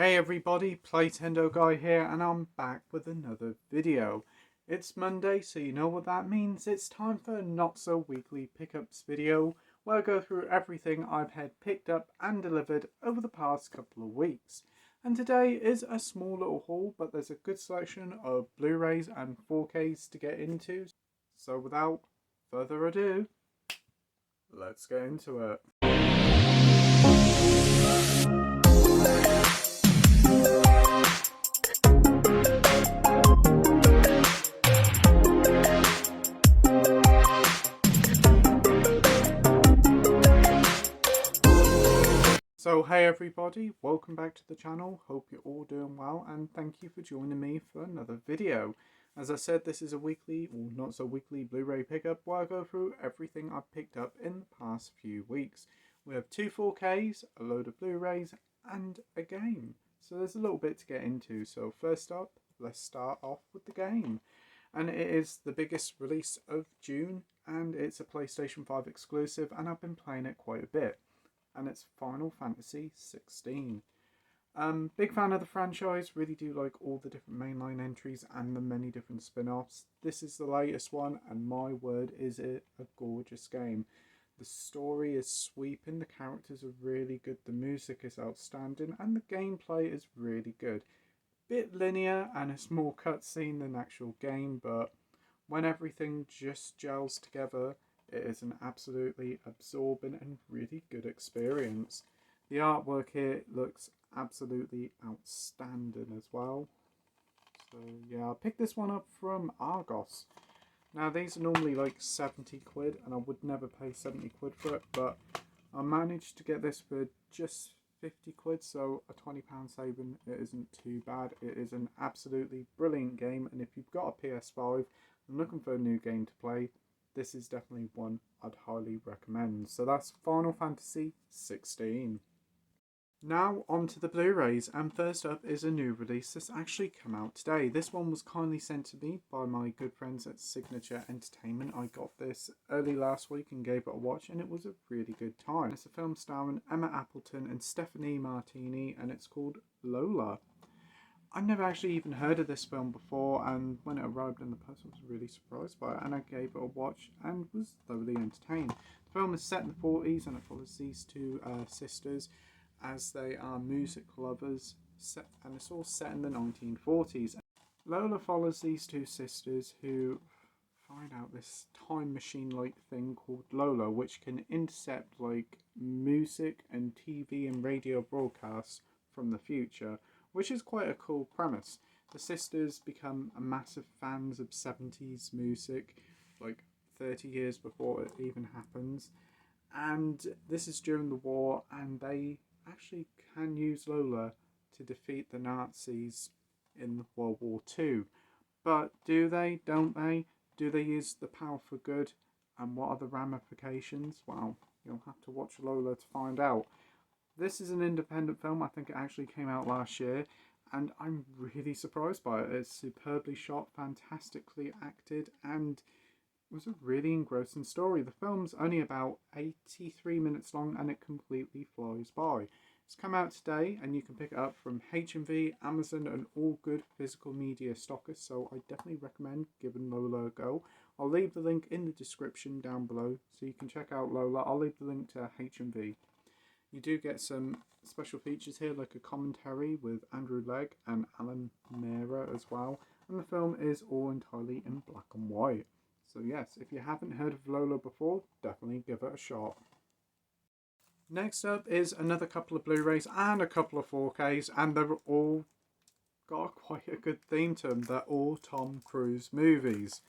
Hey everybody, Playtendoguy here, and I'm back with another video. It's Monday, so you know what that means. It's time for a not so weekly pickups video where I go through everything I've had picked up and delivered over the past couple of weeks. And today is a small little haul, but there's a good selection of Blu-rays and 4Ks to get into. So without further ado, let's get into it. So hey everybody, welcome back to the channel. Hope you're all doing well and thank you for joining me for another video. As I said, this is a weekly, or not so weekly, Blu-ray pickup where I go through everything I've picked up in the past few weeks. We have two 4Ks, a load of Blu-rays and a game. So there's a little bit to get into. So first up, let's start off with the game. And it is the biggest release of June and it's a PlayStation 5 exclusive and I've been playing it quite a bit. And it's Final Fantasy 16. Big fan of the franchise, really do like all the different mainline entries and the many different spin-offs. This is the latest one and my word is it a gorgeous game. The story is sweeping, the characters are really good, the music is outstanding and the gameplay is really good. Bit linear and it's more cutscene than actual game, but when everything just gels together, it is an absolutely absorbing and really good experience. The artwork here looks absolutely outstanding as well. So yeah, I picked this one up from Argos. Now these are normally like 70 quid and I would never pay 70 quid for it, but I managed to get this for just 50 quid, so a £20 saving, it isn't too bad. It is an absolutely brilliant game and if you've got a PS5 and looking for a new game to play, this is definitely one I'd highly recommend. So that's Final Fantasy 16. Now on to the Blu-rays, and first up is a new release that's actually come out today. This one was kindly sent to me by my good friends at Signature Entertainment. I got this early last week and gave it a watch and it was a really good time. It's a film starring Emma Appleton and Stephanie Martini and it's called Lola. I've never actually even heard of this film before, and when it arrived in the post I was really surprised by it and I gave it a watch and was thoroughly entertained. The film is set in the 40s and it follows these two sisters as they are music lovers, and it's all set in the 1940s. Lola follows these two sisters who find out this time machine like thing called Lola which can intercept like music and TV and radio broadcasts from the future, which is quite a cool premise. The sisters become massive fans of 70s music, like 30 years before it even happens. And this is during the war, and they actually can use Lola to defeat the Nazis in World War II. But do they? Don't they? Do they use the power for good? And what are the ramifications? Well, you'll have to watch Lola to find out. This is an independent film. I think it actually came out last year and I'm really surprised by it. It's superbly shot, fantastically acted and it was a really engrossing story. The film's only about 83 minutes long and it completely flies by. It's come out today and you can pick it up from H&V, Amazon and all good physical media stockists, so I definitely recommend giving Lola a go. I'll leave the link in the description down below so you can check out Lola. I'll leave the link to H&V. You do get some special features here like a commentary with Andrew Legg and Alan Mera as well, and the film is all entirely in black and white. So yes, if you haven't heard of Lola before, definitely give it a shot. Next up is another couple of Blu-rays and a couple of 4Ks, and they're all got quite a good theme to them. They're all Tom Cruise movies.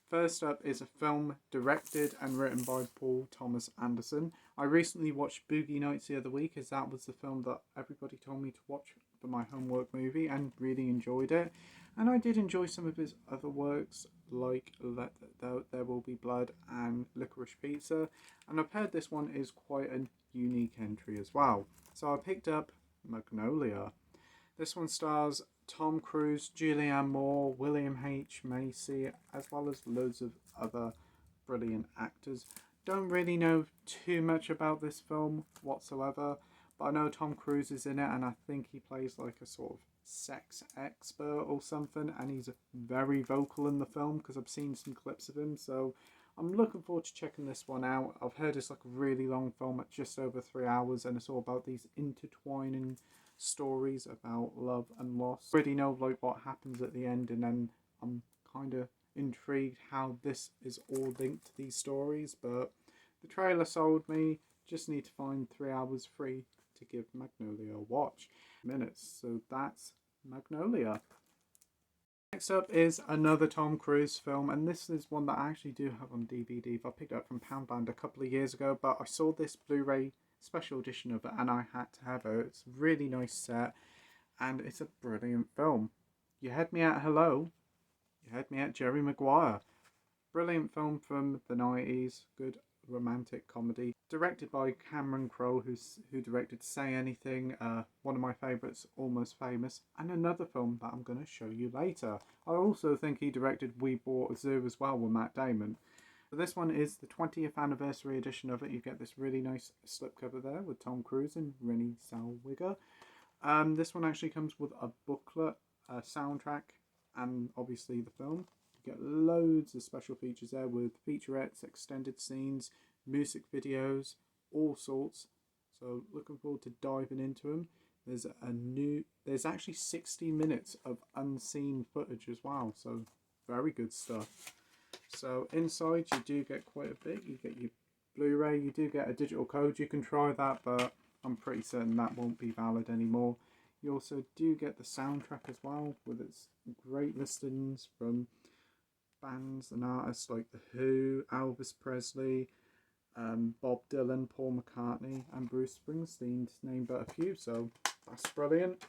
First up is a film directed and written by Paul Thomas Anderson. I recently watched Boogie Nights the other week as that was the film that everybody told me to watch for my homework movie and really enjoyed it. And I did enjoy some of his other works like There Will Be Blood and Licorice Pizza. And I've heard this one is quite a unique entry as well. So I picked up Magnolia. This one stars Tom Cruise, Julianne Moore, William H. Macy, as well as loads of other brilliant actors. Don't really know too much about this film whatsoever, but I know Tom Cruise is in it, and I think he plays like a sort of sex expert or something, and he's very vocal in the film because I've seen some clips of him, so I'm looking forward to checking this one out. I've heard it's like a really long film at just over 3 hours, and it's all about these intertwining stories about love and loss. I already know like what happens at the end, and then I'm kind of intrigued how this is all linked to these stories, but the trailer sold me. Just need to find 3 hours free to give Magnolia a watch. Minutes, so that's Magnolia. Next up is another Tom Cruise film, and this is one that I actually do have on DVD. I picked it up from Poundland a couple of years ago, but I saw this Blu-ray special edition of it and I had to have it. It's a really nice set and it's a brilliant film. You had me at hello, you had me at Jerry Maguire. Brilliant film from the 90s, good romantic comedy, directed by Cameron Crowe, who directed Say Anything, one of my favourites, Almost Famous, and another film that I'm going to show you later. I also think he directed We Bought a Zoo as well with Matt Damon. So this one is the 20th anniversary edition of it. You get this really nice slipcover there with Tom Cruise and Renée Zellweger. This one actually comes with a booklet, a soundtrack, and obviously the film. You get loads of special features there with featurettes, extended scenes, music videos, all sorts. So looking forward to diving into them. There's actually 60 minutes of unseen footage as well. So very good stuff. So inside you do get quite a bit. You get your Blu-ray, you do get a digital code. You can try that, but I'm pretty certain that won't be valid anymore. You also do get the soundtrack as well, with its great listings from bands and artists like The Who, Elvis Presley, Bob Dylan, Paul McCartney and Bruce Springsteen, to name but a few, so that's brilliant.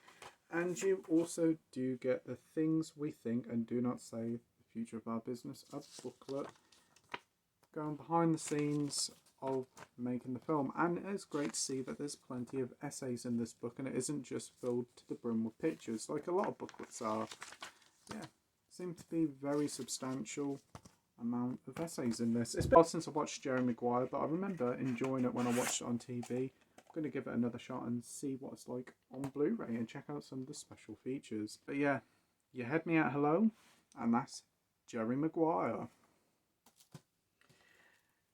And you also do get the Things We Think and Do Not Say, The Future of Our Business, a booklet going behind the scenes of making the film. And it's great to see that there's plenty of essays in this book and it isn't just filled to the brim with pictures like a lot of booklets are. Yeah, seem to be very substantial amount of essays in this. It's been a while since I watched Jerry Maguire, but I remember enjoying it when I watched it on TV. I'm going to give it another shot and see what it's like on Blu-ray and check out some of the special features. But yeah, you had me at hello, and that's Jerry Maguire.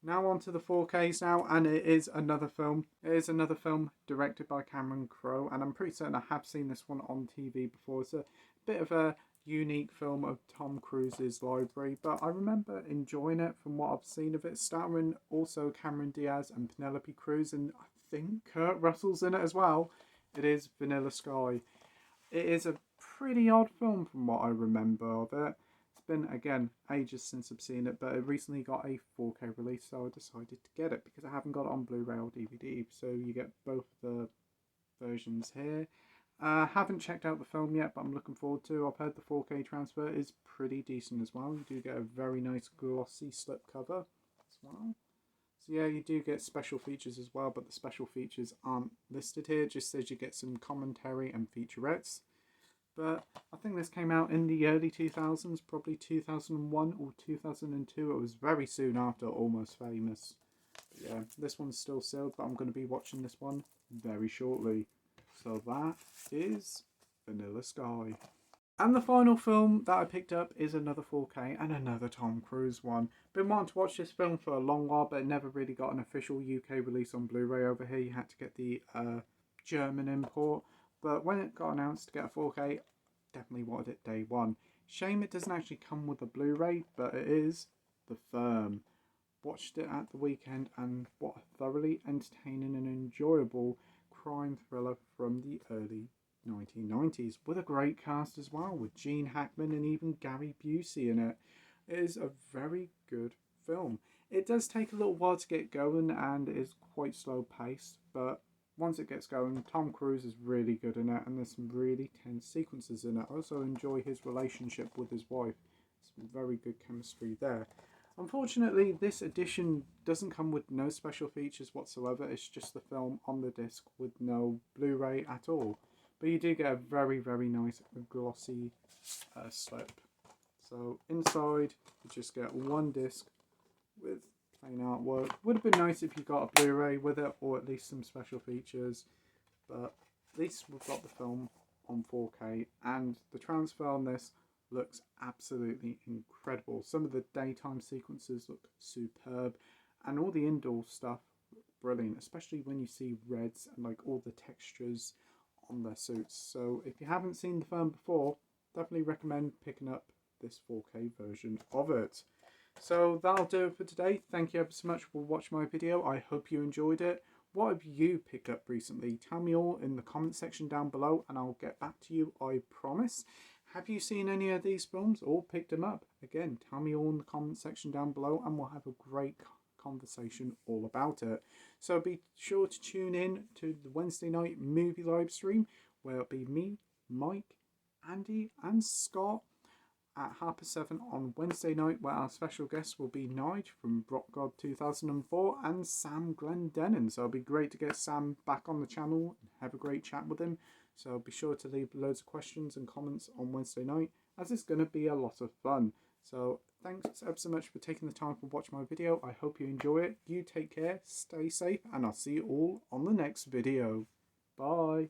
Now on to the 4Ks now, and it is another film. It is another film directed by Cameron Crowe, and I'm pretty certain I have seen this one on TV before. It's a bit of a unique film of Tom Cruise's library, but I remember enjoying it from what I've seen of it, starring also Cameron Diaz and Penelope Cruz, and I think Kurt Russell's in it as well. It is Vanilla Sky. It is a pretty odd film from what I remember of it. It's been, again, ages since I've seen it, but it recently got a 4K release, so I decided to get it because I haven't got it on Blu-ray or DVD, so you get both the versions here. Haven't checked out the film yet, but I'm looking forward to. I've heard the 4K transfer is pretty decent as well. You do get a very nice glossy slipcover as well. So yeah, you do get special features as well, but the special features aren't listed here. It just says you get some commentary and featurettes. But I think this came out in the early 2000s, probably 2001 or 2002. It was very soon after Almost Famous. But yeah, this one's still sealed, but I'm going to be watching this one very shortly. So that is Vanilla Sky. And the final film that I picked up is another 4K and another Tom Cruise one. Been wanting to watch this film for a long while, but it never really got an official UK release on Blu-ray over here. You had to get the German import. But when it got announced to get a 4K, definitely wanted it day one. Shame it doesn't actually come with a Blu-ray, but it is The Firm. Watched it at the weekend, and what a thoroughly entertaining and enjoyable crime thriller from the early 1990s, with a great cast as well, with Gene Hackman and even Gary Busey in it. It is a very good film. It does take a little while to get going and is quite slow paced, but once it gets going, Tom Cruise is really good in it, and there's some really tense sequences in it. I also enjoy his relationship with his wife. Some very good chemistry there. Unfortunately, this edition doesn't come with no special features whatsoever. It's just the film on the disc with no Blu-ray at all. But you do get a very, very nice glossy slip. So inside, you just get one disc with plain artwork. Would have been nice if you got a Blu-ray with it, or at least some special features. but at least we've got the film on 4K, and the transfer on this looks absolutely incredible. Some of the daytime sequences look superb, and all the indoor stuff look brilliant, especially when you see reds and like all the textures on their suits. So if you haven't seen the film before, definitely recommend picking up this 4K version of it. So that'll do it for today. Thank you ever so much for watching my video. I hope you enjoyed it. What have you picked up recently? Tell me all in the comment section down below and I'll get back to you, I promise. Have you seen any of these films or picked them up? Again, tell me all in the comment section down below and we'll have a great conversation all about it. So be sure to tune in to the Wednesday night movie live stream where it'll be me, Mike, Andy and Scott at 7:30 on Wednesday night, where our special guest will be Nige from Rock God 2004 and Sam Glendenning. So it'll be great to get Sam back on the channel and have a great chat with him. So be sure to leave loads of questions and comments on Wednesday night, as it's going to be a lot of fun. So thanks ever so much for taking the time to watch my video. I hope you enjoy it. You take care, stay safe, and I'll see you all on the next video. Bye.